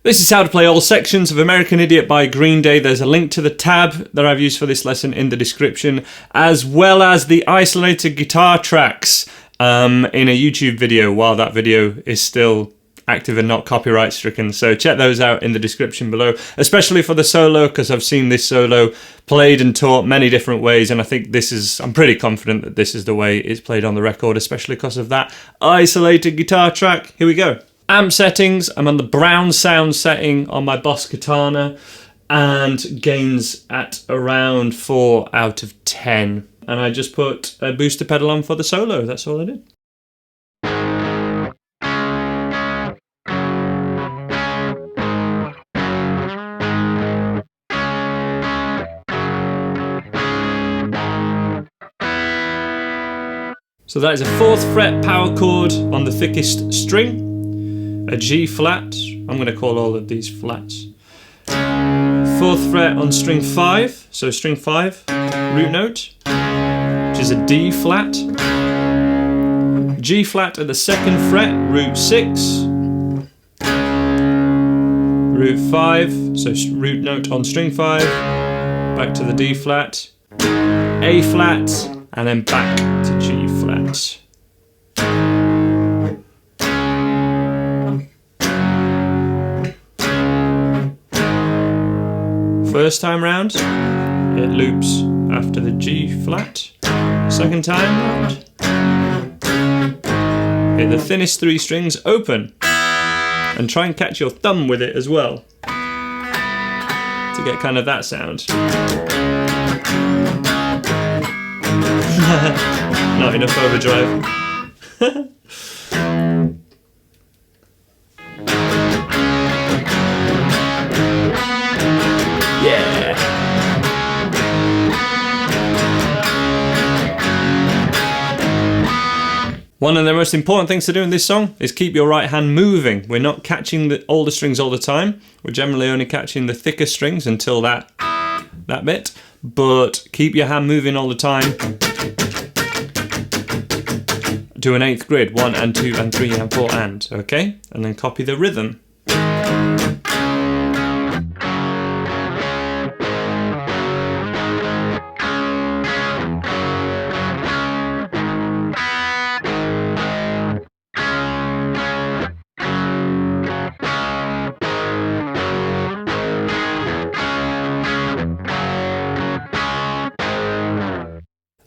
This is how to play all sections of American Idiot by Green Day. There's a link to the tab that I've used for this lesson in the description, as well as the isolated guitar tracks in a YouTube video while that video is still active and not copyright stricken. So check those out in the description below, especially for the solo, because I've seen this solo played and taught many different ways, and I think I'm pretty confident that this is the way it's played on the record, especially because of that isolated guitar track. Here we go. Amp settings, I'm on the Brownsound setting on my Boss Katana, and gains at around 4 out of 10. And I just put a booster pedal on for the solo, that's all I did. So that is a 4th fret power chord on the thickest string. A G flat, I'm going to call all of these flats. 4th fret on string 5, so string 5, root note, which is a D flat. G flat at the 2nd fret, root 6. Root 5, so root note on string 5, back to the D flat, A flat, and then back to G flat. First time round, it loops after the G flat. Second time round, hit the thinnest 3 strings open, and try and catch your thumb with it as well to get kind of that sound. Not enough overdrive. Yeah. One of the most important things to do in this song is keep your right hand moving. We're not catching all the strings all the time. We're generally only catching the thicker strings until that bit. But keep your hand moving all the time. Do an 8th grid, 1 and 2 and 3 and 4 and, okay? And then copy the rhythm.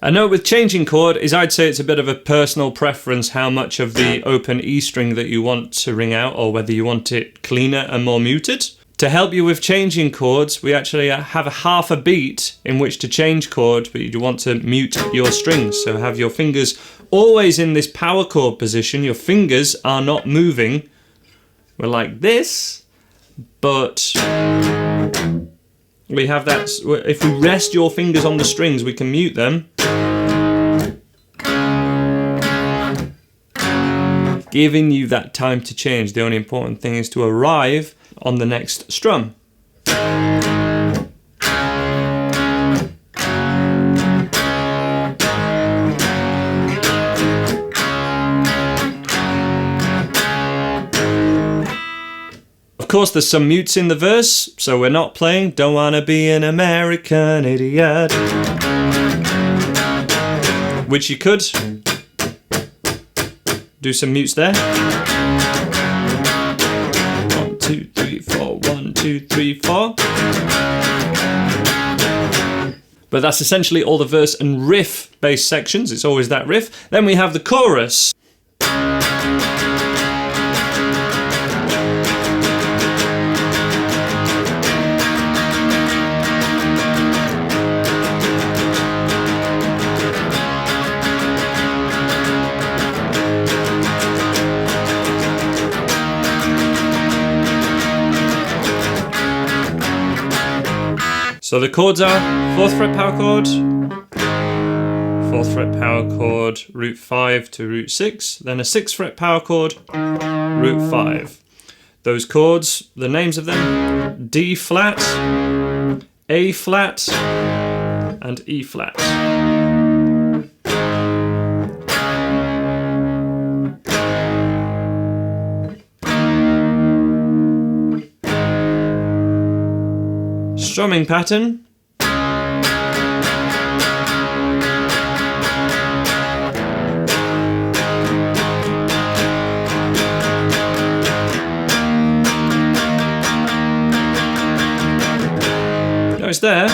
A note with changing chord is I'd say it's a bit of a personal preference how much of the open E string that you want to ring out, or whether you want it cleaner and more muted. To help you with changing chords, we actually have a half a beat in which to change chord, but you want to mute your strings. So have your fingers always in this power chord position. Your fingers are not moving. We're like this, but we have that. If we rest your fingers on the strings, we can mute them, giving you that time to change. The only important thing is to arrive on the next strum. Of course, there's some mutes in the verse, so we're not playing "Don't Wanna Be an American Idiot," which you could do some mutes there. 1, 2, 3, 4, 1, 2, 3, 4. But that's essentially all the verse and riff based sections. It's always that riff. Then we have the chorus. So the chords are 4th fret power chord, 4th fret power chord, root 5 to root 6, then a 6th fret power chord, root 5. Those chords, the names of them, D flat, A flat, and E flat. Strumming pattern. Notice there,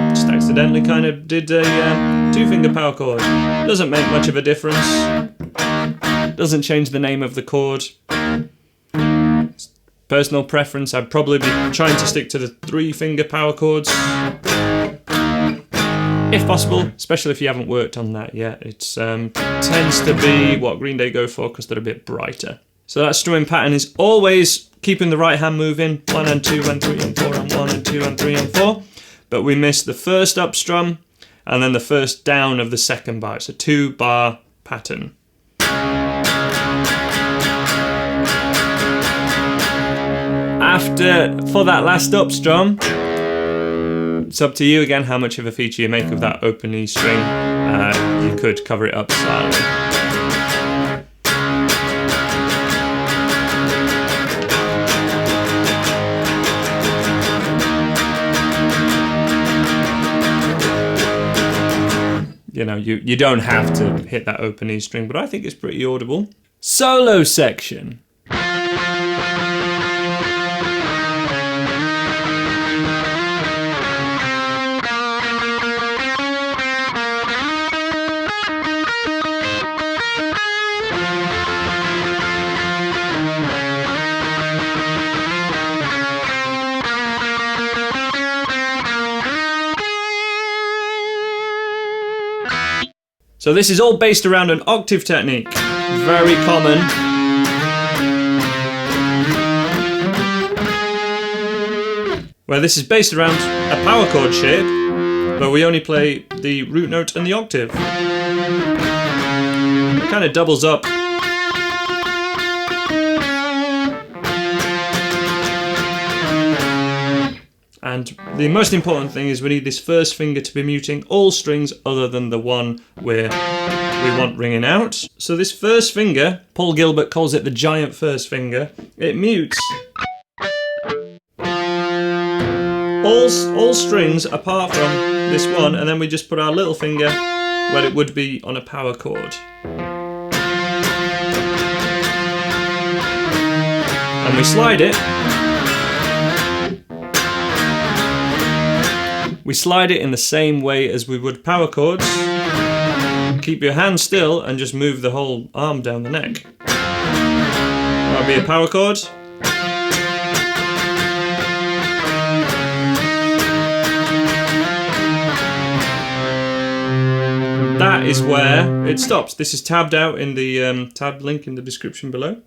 just accidentally kind of did a 2-finger power chord. Doesn't make much of a difference. Doesn't change the name of the chord. Personal preference, I'd probably be trying to stick to the 3-finger power chords. If possible, especially if you haven't worked on that yet. It tends to be what Green Day go for because they're a bit brighter. So that strumming pattern is always keeping the right hand moving, 1 and 2 and 3 and 4 and 1 and 2 and 3 and 4. But we missed the first up strum and then the first down of the second bar. It's a 2-bar pattern. For that last up strum, it's up to you again how much of a feature you make of that open E string. You could cover it up slightly. You know, you don't have to hit that open E string, but I think it's pretty audible. Solo section. So this is all based around an octave technique, very common. Where this is based around a power chord shape, but we only play the root note and the octave. It kind of doubles up. And the most important thing is we need this first finger to be muting all strings other than the one where we want ringing out. So this first finger, Paul Gilbert calls it the giant first finger, it mutes all strings apart from this one, and then we just put our little finger where it would be on a power chord. And we slide it. We slide it in the same way as we would power chords. Keep your hand still and just move the whole arm down the neck. That would be a power chord. That is where it stops. This is tabbed out in the tab link in the description below.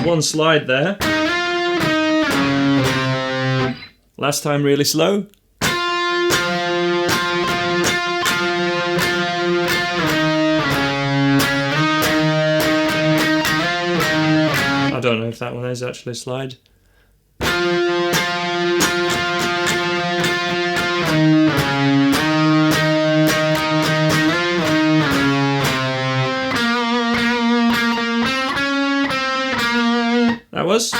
One slide there. Last time really slow. I don't know if that one is actually a slide. That was.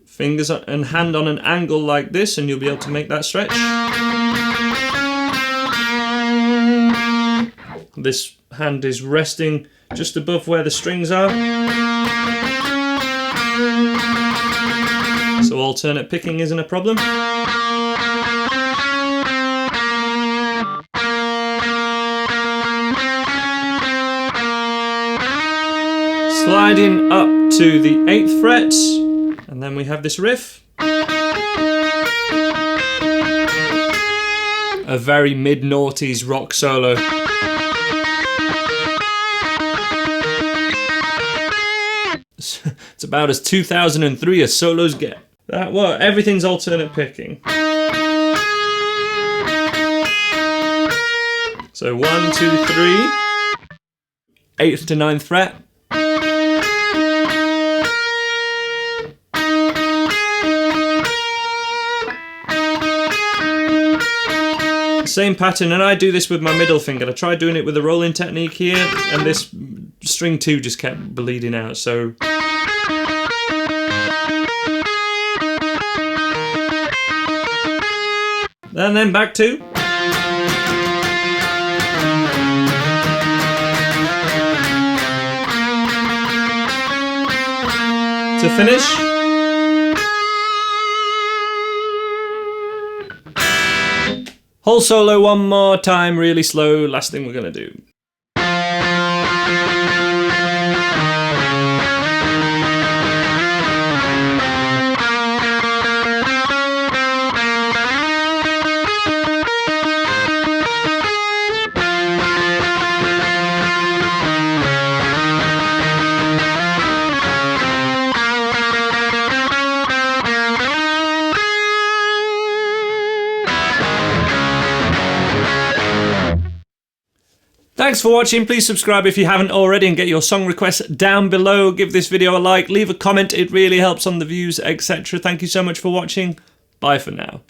Fingers and hand on an angle like this and you'll be able to make that stretch. This hand is resting just above where the strings are. So alternate picking isn't a problem. Sliding up to the 8th fret, and then we have this riff. A very mid-noughties rock solo. It's about as 2003 as solos get. That what? Everything's alternate picking. So 1, 2, 3, 8th to 9th fret. Same pattern, and I do this with my middle finger. I tried doing it with the rolling technique here, and this string 2 just kept bleeding out, so... And then back to... To finish... Whole solo one more time, really slow, last thing we're gonna do. Thanks for watching. Please subscribe if you haven't already and get your song requests down below. Give this video a like, leave a comment, it really helps on the views, etc. Thank you so much for watching. Bye for now.